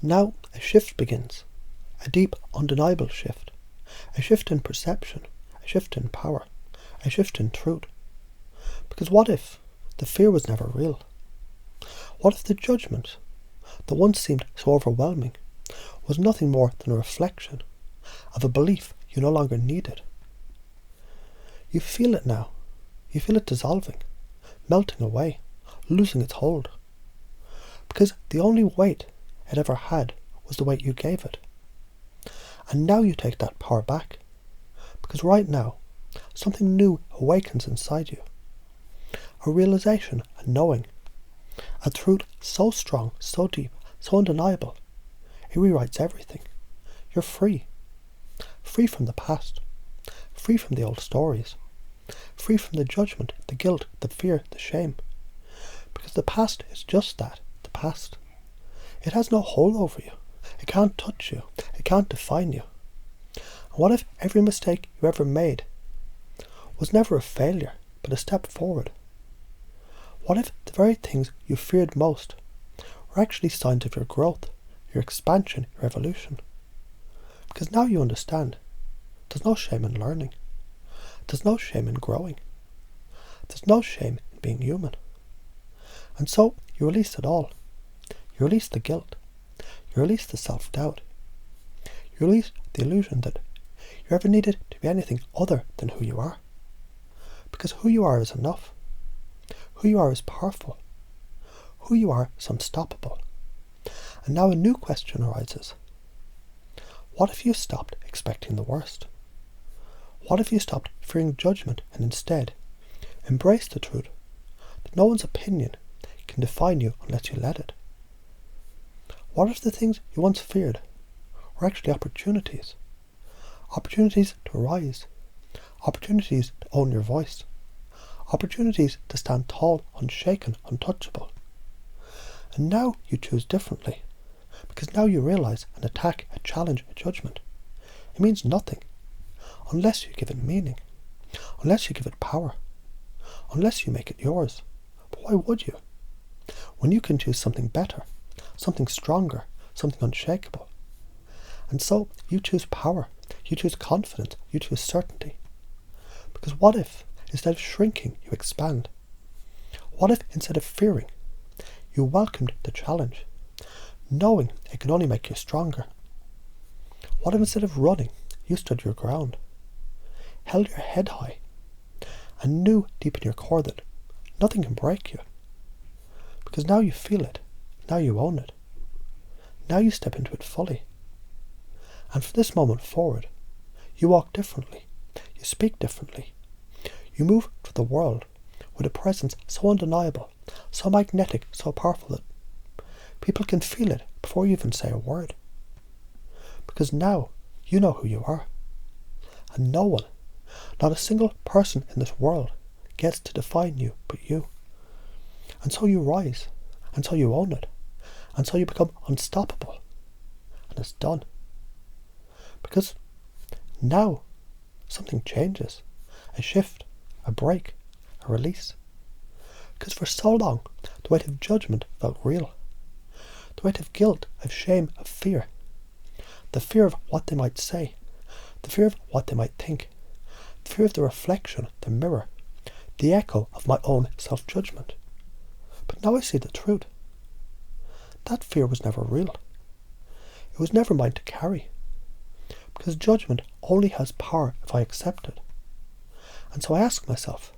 Now a shift begins, a deep, undeniable shift, a shift in perception, a shift in power, a shift in truth. Because what if the fear was never real? What if the judgment, that once seemed so overwhelming, was nothing more than a reflection of a belief you no longer needed? You feel it now. You feel it dissolving, melting away, losing its hold. Because the only weight it ever had was the weight you gave it. And now you take that power back. Because right now, something new awakens inside you. A realization, a knowing, a truth so strong, so deep, so undeniable, it rewrites everything. You're free. Free from the past. Free from the old stories. Free from the judgment, the guilt, the fear, the shame. Because the past is just that, the past. It has no hold over you. It can't touch you. It can't define you. And what if every mistake you ever made was never a failure, but a step forward? What if the very things you feared most were actually signs of your growth, your expansion, your evolution? Because now you understand. There's no shame in learning. There's no shame in growing. There's no shame in being human. And so you release it all. You release the guilt. You release the self-doubt. You release the illusion that you ever needed to be anything other than who you are. Because who you are is enough. Who you are is powerful. Who you are is unstoppable. And now a new question arises. What if you stopped expecting the worst? What if you stopped fearing judgment and instead embraced the truth that no one's opinion can define you unless you let it? What if the things you once feared were actually opportunities? Opportunities to rise. Opportunities to own your voice. Opportunities to stand tall, unshaken, untouchable. And now you choose differently. Because now you realize an attack, a challenge, a judgment, it means nothing unless you give it meaning, unless you give it power, unless you make it yours. But why would you? When you can choose something better, something stronger, something unshakable. And so you choose power, you choose confidence, you choose certainty. Because what if, instead of shrinking, you expand? What if, instead of fearing, you welcomed the challenge, knowing it can only make you stronger? What if, instead of running, you stood your ground, held your head high, and knew deep in your core that nothing can break you? Because now you feel it, now you own it, now you step into it fully. And from this moment forward, you walk differently, you speak differently, you move through the world with a presence so undeniable, so magnetic, so powerful that people can feel it before you even say a word. Because now you know who you are. And no one, not a single person in this world, gets to define you but you. And so you rise, and so you own it, and so you become unstoppable. And it's done. Because now something changes. A shift, a break, a release. Because for so long, the weight of judgment felt real. The weight of guilt, of shame, of fear. The fear of what they might say. The fear of what they might think. The fear of the reflection, the mirror. The echo of my own self-judgment. But now I see the truth. That fear was never real. It was never mine to carry. Because judgment only has power if I accept it. And so I ask myself,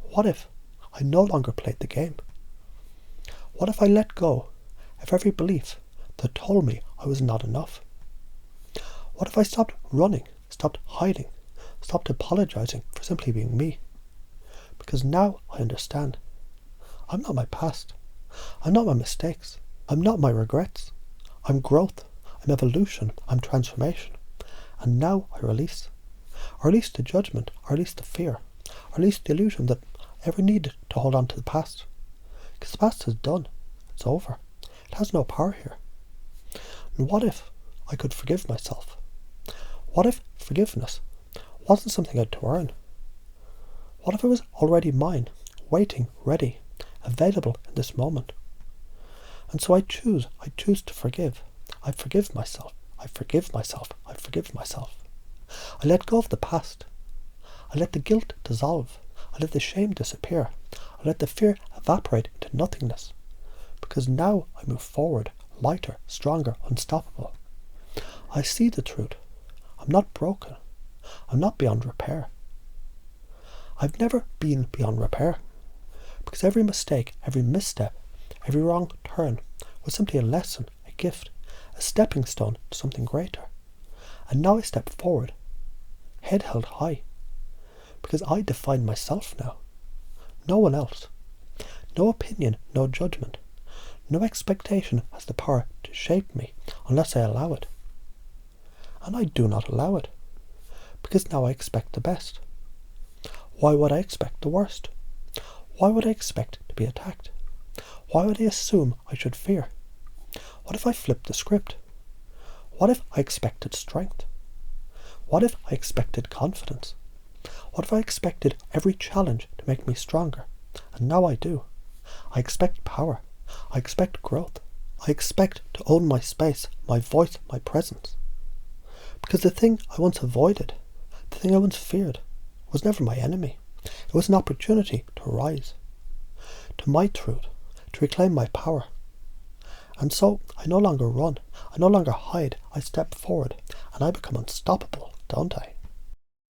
what if I no longer played the game? What if I let go of every belief that told me I was not enough? What if I stopped running, stopped hiding, stopped apologizing for simply being me? Because now I understand. I'm not my past. I'm not my mistakes. I'm not my regrets. I'm growth. I'm evolution. I'm transformation. And now I release. I release the judgment. I release the fear. I release the illusion that I ever needed to hold on to the past. Because the past is done. It's over. It has no power here. And what if I could forgive myself? What if forgiveness wasn't something I had to earn? What if it was already mine, waiting, ready, available in this moment? And so I choose to forgive. I forgive myself. I forgive myself. I forgive myself. I let go of the past. I let the guilt dissolve. I let the shame disappear. I let the fear evaporate into nothingness. Because now I move forward, lighter, stronger, unstoppable. I see the truth. I'm not broken. I'm not beyond repair. I've never been beyond repair. Because every mistake, every misstep, every wrong turn was simply a lesson, a gift, a stepping stone to something greater. And now I step forward, head held high. Because I define myself now. No one else. No opinion, no judgment. No expectation has the power to shape me unless I allow it. And I do not allow it. Because now I expect the best. Why would I expect the worst? Why would I expect to be attacked? Why would I assume I should fear? What if I flipped the script? What if I expected strength? What if I expected confidence? What if I expected every challenge to make me stronger? And now I do. I expect power. I expect growth. I expect to own my space, my voice, my presence. Because the thing I once avoided, the thing I once feared, was never my enemy. It was an opportunity to rise, to my truth, to reclaim my power. And so I no longer run, I no longer hide, I step forward, and I become unstoppable, don't I?